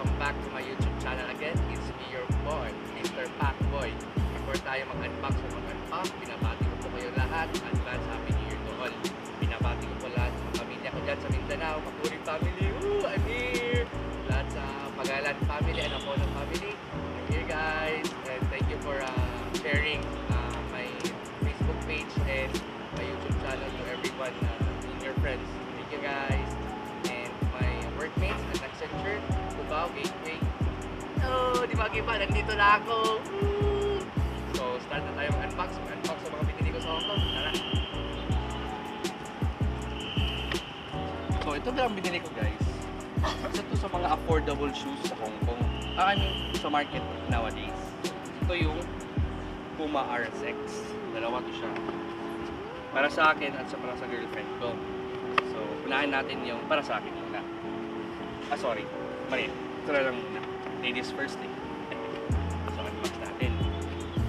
welcome back to my YouTube channel again. It's me, your boy, Mr. Packboy. Before tayo mag-unbox o mag-unpack, binabati ko po kayo lahat. Advance Happy New Year to all. Binabati ko po lahat sa pamilya ko dyan sa Mindanao, Mapuring family. I'm here! Lahat sa Pagalan family and Apollo family. I'm here, guys. And thank you for sharing my Facebook page and my YouTube channel to everyone, your friends. Thank you, guys. Workmates at Accenture, Cubao, Gateway. Oh, di ba kiba? Nandito na ako. Woo! So, start na tayo mag-unbox. Mag-unbox sa mga pinili ko sa HongKong. Tara! So, ito lang binili ko, guys. Isa to sa mga affordable shoes sa HongKong. I mean, sa market nowadays. Ito yung PumaRSX. Dalawa to siya. Para sa akin at para sa girlfriend ko. So, unahin natin yung para sa akin muna. Sorry. Mali. Ito lang muna. Ladies first eh. So, unbox natin.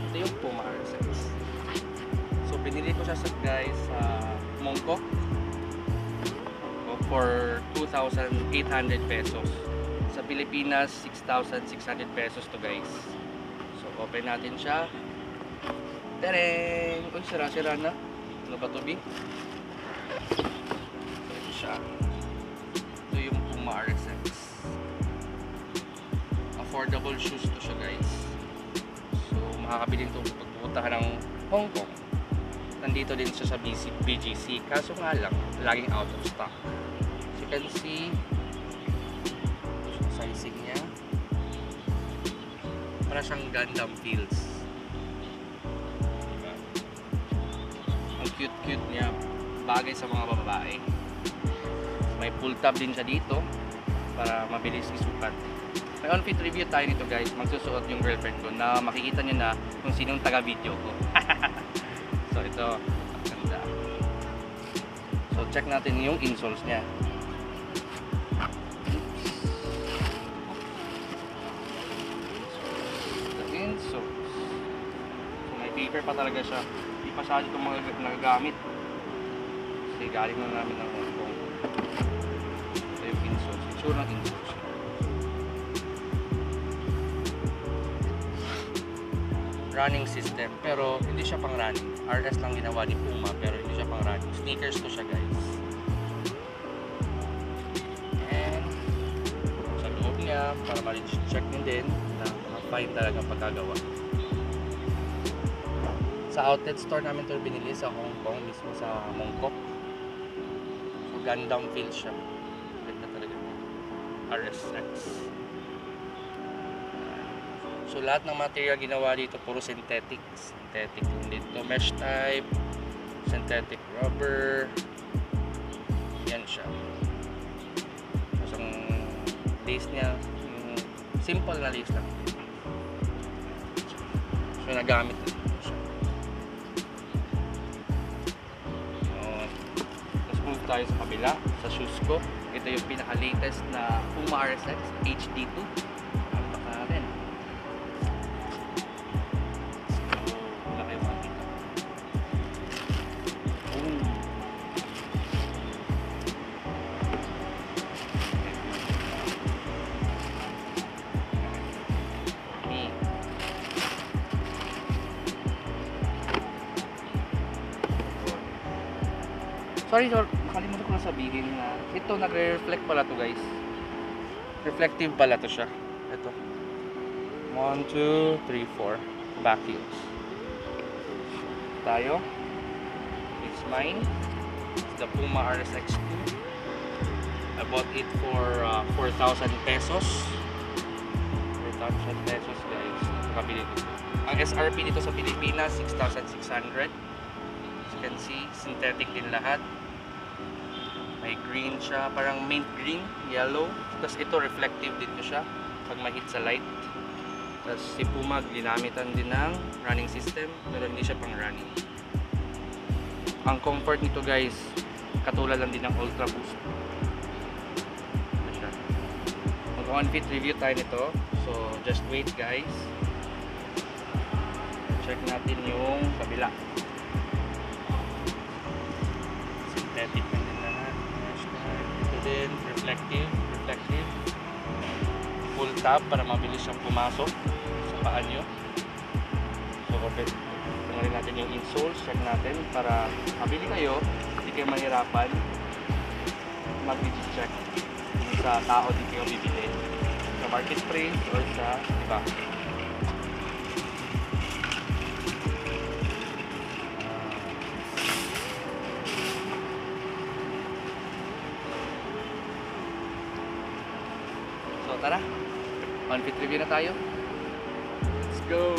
Ito yung PumaRSX. So, pinili ko siya sa guys sa HongKong for 2,800 pesos. Sa Pilipinas, 6,600 pesos to guys. So, open natin siya. Tereng! Uy, sira-sira na. Ano ba to, B? So, ito siya. Ito yung PumaRSX. Affordable shoes to siya guys. So makakabili ito pagpunta ka ng Hong Kong. Nandito din siya sa BGC. Kaso nga lang, laging out of stock. As you can see, sizing niya. Para siyang Gundam feels. Diba? Ang cute-cute niya. Bagay sa mga babae. May pull tab din siya dito para mabilis isukat. May on-feet review tayo nito guys. Magsusuot yung girlfriend ko na makikita niyo na kung sinong taga-video ko. So ito, ganda. So check natin yung insoles niya. The insoles. So may paper pa talaga siya. Hindi pa siya itong mga nagagamit. Kasi galing na namin ng Hong Kong. Ito yung insoles. Itsura ng insoles. Running system, pero hindi siya pang running. RS lang ginawa ni Puma, pero hindi siya pang running. Sneakers to siya guys. And sa loob niya, para ma-check nyo din na fine talaga pagkagawa. Sa outlet store namin ito binili sa Hong Kong, mismo sa Mongkok. So Gundam feel siya. Ganda talaga. RSX. So lahat ng material ginawa dito puro synthetic. Synthetic dito, mesh type, synthetic rubber. Yan siya. So ang lace niya, simple na lace lang. So nagamit na siya. Let's move tayo sa kabila, sa shoes ko. Ito yung pinaka-latest na PumaRSX HD-2. Sorry, nakalimutan ko na sabihin na ito nagre-reflect pala to guys. Reflective pala to siya. Ito. 1, 2, 3, 4 back heels. Tayo. It's mine. It's the PumaRSX 2. I bought it for 4,000 pesos. 4,000 pesos guys. Nakabili ko. Ang SRP dito sa Pilipinas 6,600. As you can see, synthetic din lahat. May green siya, parang mint green, yellow. Tapos ito reflective din siya pag ma-hit sa light. Tapos si Puma ginamitan din ng running system, pero hindi siya pang running. Ang comfort nito guys, katulad lang din ng Ultra Boost. Mag-on-feet review tayo nito. So just wait guys. Check natin yung kabila. Synthetic din lahat. Ito din, reflective. pull tab para mabilis siyang pumasok sa paa nyo. So, tanggalin natin yung insoles, check natin para mabili kayo, hindi kayo mahirapan mag-check sa tao di kayo bibili sa marketplace or sa iba. So tara, on-feet review na tayo. Let's go!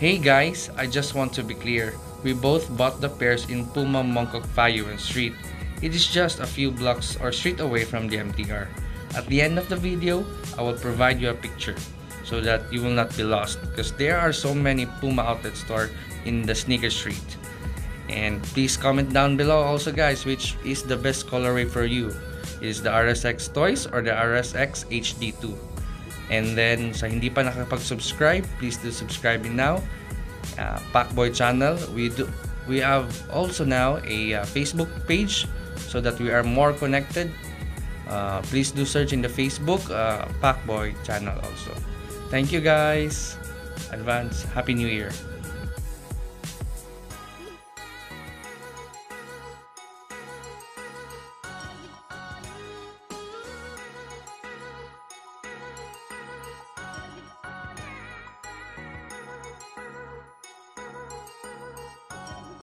Hey guys, I just want to be clear. We both bought the pairs in Puma Mongkok Fayuan Street. It is just a few blocks or street away from the MTR. At the end of the video, I will provide you a picture so that you will not be lost because there are so many Puma outlet store in the sneaker street. And please comment down below also guys which is the best colorway for you. Is the RSX Toys or the RSX HD-2? And then sa hindi pa nakapag-subscribe, please do subscribe now. Packboy channel. We have also now a Facebook page so that we are more connected. Please do search in the Facebook Packboy channel also. Thank you guys. Advance Happy New Year.